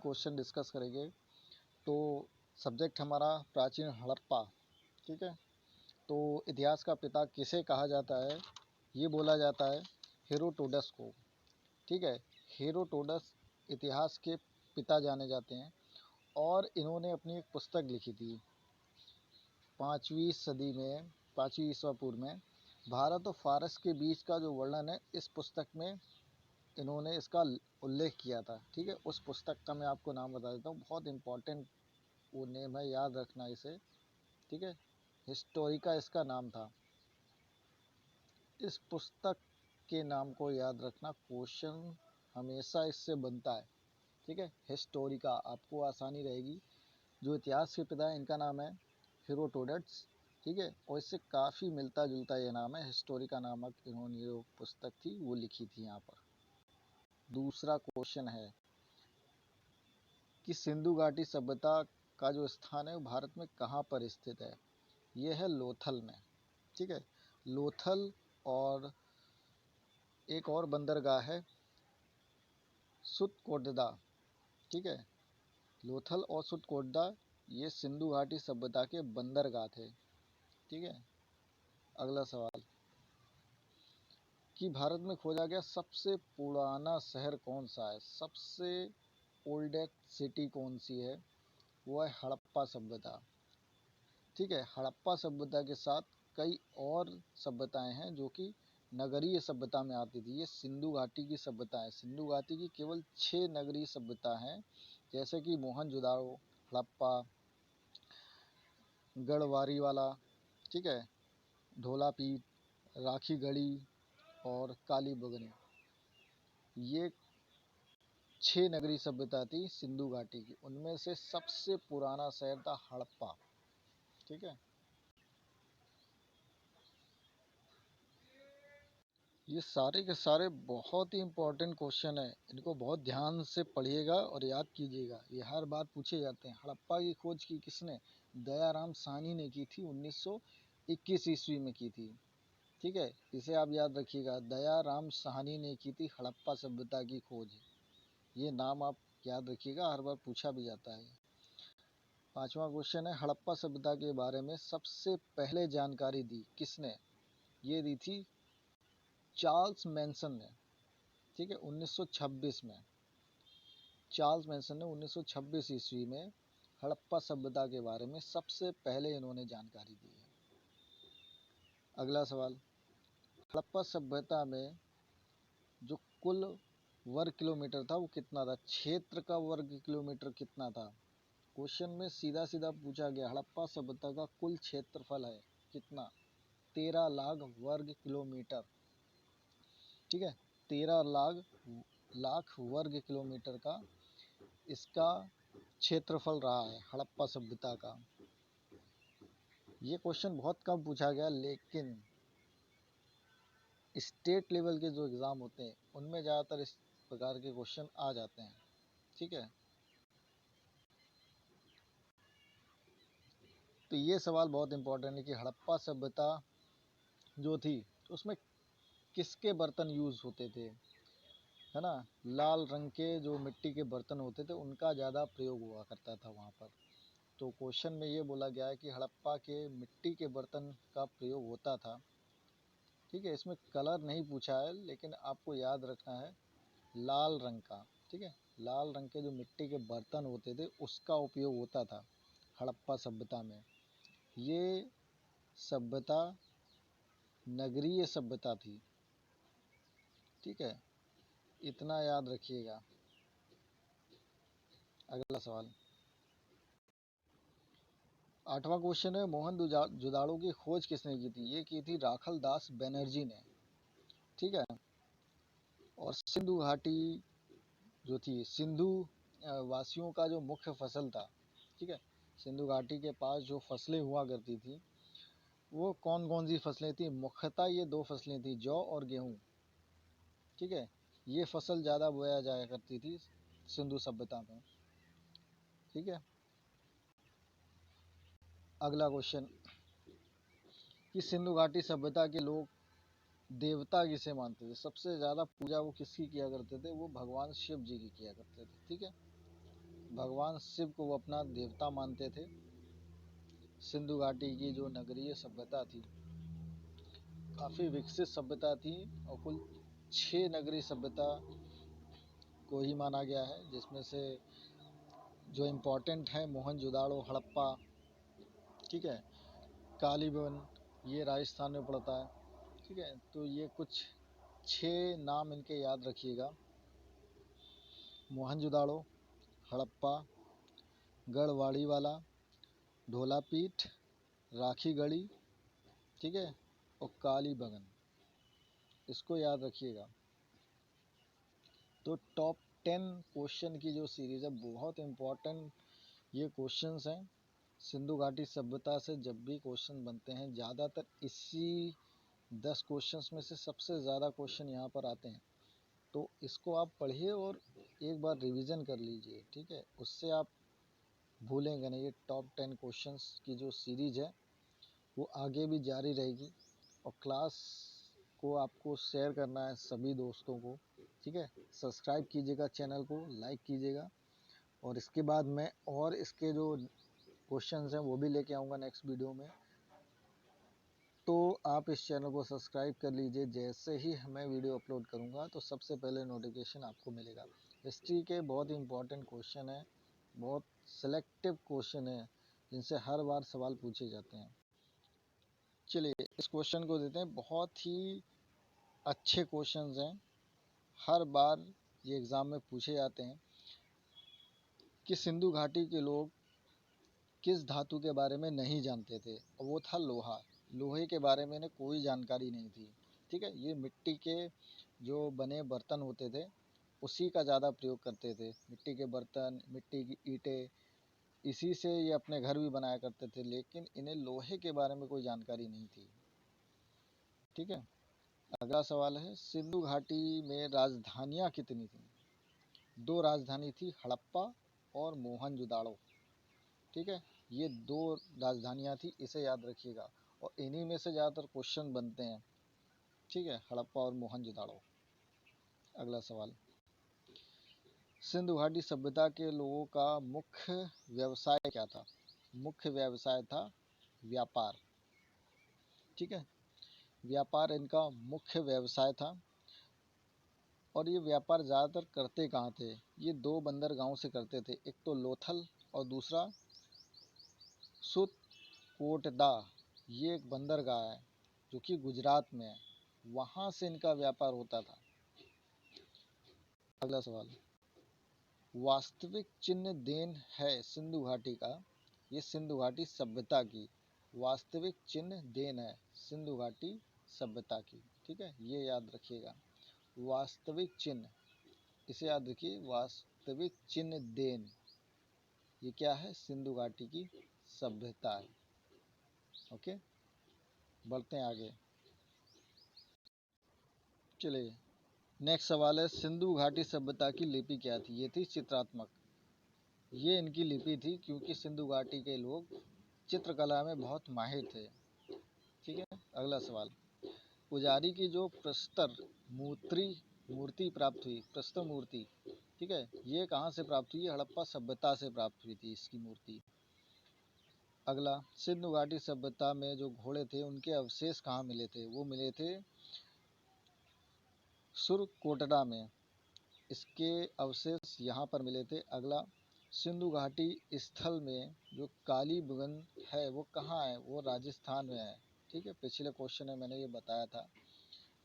Question discuss करेंगे। तो subject हमारा प्राचीन हड़प्पा। ठीक है, तो इतिहास का पिता किसे कहा जाता है? ये बोला जाता है हेरोडोटस को। ठीक है, हेरोडोटस इतिहास के पिता जाने जाते हैं और इन्होंने अपनी एक पुस्तक लिखी थी 5वीं सदी में, 5वीं ईसा पूर्व में। भारत और फारस के बीच का जो वर्णन है इस पुस्तक में इन्होंने इसका उल्लेख किया था। ठीक है, उस पुस्तक का मैं आपको नाम बता देता हूँ, बहुत इम्पोर्टेंट वो नेम है, याद रखना इसे। ठीक है, हिस्टोरिका इसका नाम था। इस पुस्तक के नाम को याद रखना, क्वेश्चन हमेशा इससे बनता है। ठीक है, हिस्टोरिका आपको आसानी रहेगी। जो इतिहास के पिता है इनका नाम है हेरोडोटस। ठीक है, और इससे काफ़ी मिलता जुलता ये नाम है। हिस्टोरिका नामक इन्होंने जो पुस्तक थी वो लिखी थी यहाँ पर। दूसरा क्वेश्चन है कि सिंधु घाटी सभ्यता का जो स्थान है वो भारत में कहाँ पर स्थित है? ये है लोथल में। ठीक है, लोथल और एक और बंदरगाह है सुतकोटदा। ठीक है, लोथल और सुतकोटदा ये सिंधु घाटी सभ्यता के बंदरगाह थे। ठीक है, अगला सवाल कि भारत में खोजा गया सबसे पुराना शहर कौन सा है? सबसे ओल्डेस्ट सिटी कौन सी है? वो है हड़प्पा सभ्यता। ठीक है, हड़प्पा सभ्यता के साथ कई और सभ्यताएं हैं जो कि नगरीय सभ्यता में आती थी। ये सिंधु घाटी की सभ्यता है। सिंधु घाटी की केवल 6 नगरीय सभ्यता हैं, जैसे कि मोहनजोदाड़ो, हड़प्पा, गढ़वारीवाला, ठीक है, धोलापीठ, राखी गढ़ी और काली बगनी। ये 6 नगरीय सभ्यता थी सिंधु घाटी की। उनमें से सबसे पुराना शहर था हड़प्पा। ठीक है, ये सारे के सारे बहुत ही इम्पोर्टेंट क्वेश्चन है। इनको बहुत ध्यान से पढ़िएगा और याद कीजिएगा, ये हर बार पूछे जाते हैं। हड़प्पा की खोज की किसने? दयाराम साहनी ने की थी, 1921 ईस्वी में की थी। ठीक है, इसे आप याद रखिएगा, दयाराम साहनी ने की थी हड़प्पा सभ्यता की खोज। ये नाम आप याद रखिएगा, हर बार पूछा भी जाता है। 5वां क्वेश्चन है हड़प्पा सभ्यता के बारे में सबसे पहले जानकारी दी किसने? ये दी थी चार्ल्स मैनसन ने। ठीक है, 1926 में चार्ल्स मैनसन ने 1926 ईस्वी में हड़प्पा सभ्यता के बारे में सबसे पहले इन्होंने जानकारी दी है। अगला सवाल, हड़प्पा सभ्यता में जो कुल वर्ग किलोमीटर था वो कितना था? क्षेत्र का वर्ग किलोमीटर कितना था? क्वेश्चन में सीधा सीधा पूछा गया, हड़प्पा सभ्यता का कुल क्षेत्रफल है कितना? 13 लाख वर्ग किलोमीटर। ठीक है, 13 लाख वर्ग किलोमीटर का इसका क्षेत्रफल रहा है हड़प्पा सभ्यता का। ये क्वेश्चन बहुत कम पूछा गया, लेकिन स्टेट लेवल के जो एग्ज़ाम होते हैं उनमें ज़्यादातर इस प्रकार के क्वेश्चन आ जाते हैं। ठीक है, तो ये सवाल बहुत इम्पोर्टेंट है कि हड़प्पा सभ्यता जो थी उसमें किसके बर्तन यूज़ होते थे, है ना? लाल रंग के जो मिट्टी के बर्तन होते थे उनका ज़्यादा प्रयोग हुआ करता था वहाँ पर। तो क्वेश्चन में ये बोला गया है कि हड़प्पा के मिट्टी के बर्तन का प्रयोग होता था। ठीक है, इसमें कलर नहीं पूछा है, लेकिन आपको याद रखना है लाल रंग का। ठीक है, लाल रंग के जो मिट्टी के बर्तन होते थे उसका उपयोग होता था हड़प्पा सभ्यता में। ये सभ्यता नगरीय सभ्यता थी। ठीक है, इतना याद रखिएगा। अगला सवाल, 8वां क्वेश्चन है मोहनजोदाड़ो की खोज किसने की थी? ये की थी राखल दास बनर्जी ने। ठीक है, और सिंधु घाटी जो थी, सिंधु वासियों का जो मुख्य फसल था। ठीक है, सिंधु घाटी के पास जो फसलें हुआ करती थी वो कौन कौन सी फसलें थी? मुख्यतः ये 2 फसलें थी, जौ और गेहूँ। ठीक है, ये फसल ज़्यादा बोया जाया करती थी सिंधु सभ्यता में। ठीक है, अगला क्वेश्चन कि सिंधु घाटी सभ्यता के लोग देवता किसे मानते थे? सबसे ज़्यादा पूजा वो किसकी किया करते थे? वो भगवान शिव जी की किया करते थे। ठीक है, भगवान शिव को वो अपना देवता मानते थे। सिंधु घाटी की जो नगरीय सभ्यता थी काफ़ी विकसित सभ्यता थी और कुल 6 नगरीय सभ्यता को ही माना गया है, जिसमें से जो इम्पोर्टेंट है मोहनजोदाड़ो, हड़प्पा, ठीक है, कालीबंगन, ये राजस्थान में पड़ता है, ठीक है। तो ये कुछ 6 नाम इनके याद रखिएगा। मोहनजोदाड़ो, हड़प्पा, गढ़वाड़ी वाला, ढोलापीठ, राखी गढ़ी, ठीक है, और कालीबंगन, इसको याद रखिएगा। तो टॉप 10 क्वेश्चन की जो सीरीज़ है बहुत इम्पोर्टेंट ये क्वेश्चंस हैं। सिंधु घाटी सभ्यता से जब भी क्वेश्चन बनते हैं ज़्यादातर इसी 10 क्वेश्चंस में से सबसे ज़्यादा क्वेश्चन यहाँ पर आते हैं। तो इसको आप पढ़िए और एक बार रिवीजन कर लीजिए, ठीक है, उससे आप भूलेंगे नहीं। ये टॉप 10 क्वेश्चंस की जो सीरीज़ है वो आगे भी जारी रहेगी और क्लास को आपको शेयर करना है सभी दोस्तों को, ठीक है। सब्सक्राइब कीजिएगा, चैनल को लाइक कीजिएगा और इसके बाद मैं और इसके जो क्वेश्चंस हैं वो भी लेके आऊँगा नेक्स्ट वीडियो में। तो आप इस चैनल को सब्सक्राइब कर लीजिए, जैसे ही मैं वीडियो अपलोड करूँगा तो सबसे पहले नोटिफिकेशन आपको मिलेगा। हिस्ट्री के बहुत इंपॉर्टेंट क्वेश्चन है, बहुत सिलेक्टिव क्वेश्चन है जिनसे हर बार सवाल पूछे जाते हैं। चलिए इस क्वेश्चन को देते हैं, बहुत ही अच्छे क्वेश्चंस हैं, हर बार ये एग्ज़ाम में पूछे जाते हैं कि सिंधु घाटी के लोग किस धातु के बारे में नहीं जानते थे, और वो था लोहा। लोहे के बारे में इन्हें कोई जानकारी नहीं थी, ठीक है। ये मिट्टी के जो बने बर्तन होते थे उसी का ज़्यादा प्रयोग करते थे, मिट्टी के बर्तन, मिट्टी की ईंटें, इसी से ये अपने घर भी बनाया करते थे, लेकिन इन्हें लोहे के बारे में कोई जानकारी नहीं थी, ठीक है। अगला सवाल है, सिंधु घाटी में राजधानियाँ कितनी थीं? 2 राजधानी थी, हड़प्पा और मोहनजोदाड़ो, ठीक है। ये 2 राजधानियाँ थी, इसे याद रखिएगा और इन्हीं में से ज़्यादातर क्वेश्चन बनते हैं, ठीक है, हड़प्पा और मोहनजोदाड़ो। अगला सवाल, सिंधु घाटी सभ्यता के लोगों का मुख्य व्यवसाय क्या था? मुख्य व्यवसाय था व्यापार, ठीक है। व्यापार इनका मुख्य व्यवसाय था और ये व्यापार ज़्यादातर करते कहाँ थे? ये 2 बंदरगाहों से करते थे, एक तो लोथल और दूसरा सुतकोटदा। ये एक बंदरगाह है जो कि गुजरात में है, वहाँ से इनका व्यापार होता था। अगला सवाल, वास्तविक चिन्ह देन है सिंधु घाटी का, ये सिंधु घाटी सभ्यता की वास्तविक चिन्ह देन है सिंधु घाटी सभ्यता की, ठीक है, ये याद रखिएगा। वास्तविक चिन्ह, इसे याद रखिए, वास्तविक चिन्ह देन, ये क्या है? सिंधु घाटी की सभ्यता है। ओके, बढ़ते हैं आगे। चलिए नेक्स्ट सवाल है, सिंधु घाटी सभ्यता की लिपि क्या थी? ये थी चित्रात्मक, ये इनकी लिपि थी क्योंकि सिंधु घाटी के लोग चित्रकला में बहुत माहिर थे, ठीक है। अगला सवाल, पुजारी की जो प्रस्तर मूर्ति प्राप्त हुई, प्रस्तर मूर्ति, ठीक है, ये कहाँ से प्राप्त हुई? हड़प्पा सभ्यता से प्राप्त हुई थी इसकी मूर्ति। अगला, सिंधु घाटी सभ्यता में जो घोड़े थे उनके अवशेष कहाँ मिले थे? वो मिले थे सुरकोटड़ा में, इसके अवशेष यहाँ पर मिले थे। अगला, सिंधु घाटी स्थल में जो कालीबंगन है वो कहाँ है? वो राजस्थान में है, ठीक है। पिछले क्वेश्चन में मैंने ये बताया था।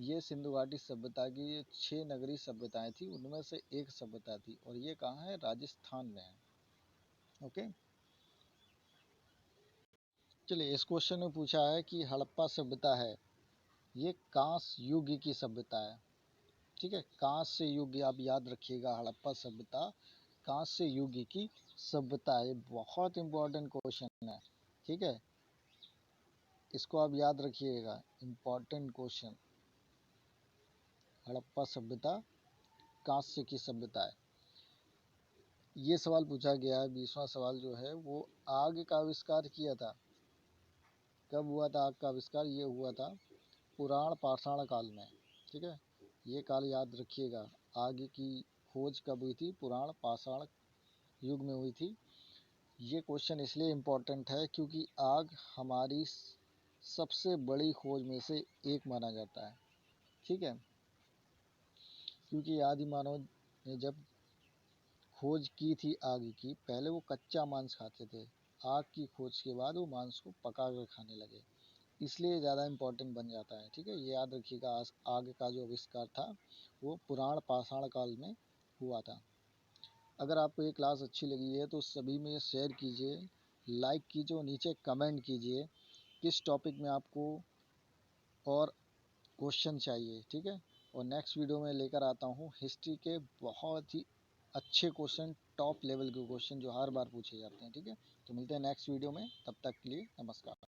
ये सिंधु घाटी सभ्यता की 6 नगरीय सभ्यताएं थी, उनमें से एक सभ्यता थी और ये कहाँ है? राजस्थान में है। ओके, चलिए इस क्वेश्चन में पूछा है कि हड़प्पा सभ्यता है ये कांस्य युग की सभ्यता है, ठीक है। कांस्य युग आप याद रखिएगा, हड़प्पा सभ्यता कांस्य युग की सभ्यता है। बहुत इंपॉर्टेंट क्वेश्चन है, ठीक है, इसको आप याद रखिएगा, इंपॉर्टेंट क्वेश्चन। हड़प्पा सभ्यता कांस्य की सभ्यता है। ये सवाल पूछा गया है, 20वां सवाल जो है वो आग का आविष्कार किया था, कब हुआ था आग का आविष्कार? ये हुआ था पुराण पाषाण काल में, ठीक है। ये काल याद रखिएगा, आग की खोज कब हुई थी? पुराण पाषाण युग में हुई थी। ये क्वेश्चन इसलिए इम्पोर्टेंट है क्योंकि आग हमारी सबसे बड़ी खोज में से एक माना जाता है। ठीक है, क्योंकि आदि मानव ने जब खोज की थी आग की, पहले वो कच्चा मांस खाते थे। आग की खोज के बाद वो मांस को पका कर खाने लगे, इसलिए ज़्यादा इम्पोर्टेंट बन जाता है। ठीक है, ये याद रखिएगा। आग का जो आविष्कार था वो पुराण पाषाण काल में हुआ था। अगर आपको ये क्लास अच्छी लगी है तो सभी में शेयर कीजिए, लाइक कीजिए और नीचे कमेंट कीजिए किस टॉपिक में आपको और क्वेश्चन चाहिए। ठीक है, और नेक्स्ट वीडियो में लेकर आता हूँ हिस्ट्री के बहुत ही अच्छे क्वेश्चन, टॉप लेवल के क्वेश्चन जो हर बार पूछे जाते हैं। ठीक है, तो मिलते हैं नेक्स्ट वीडियो में, तब तक के लिए नमस्कार।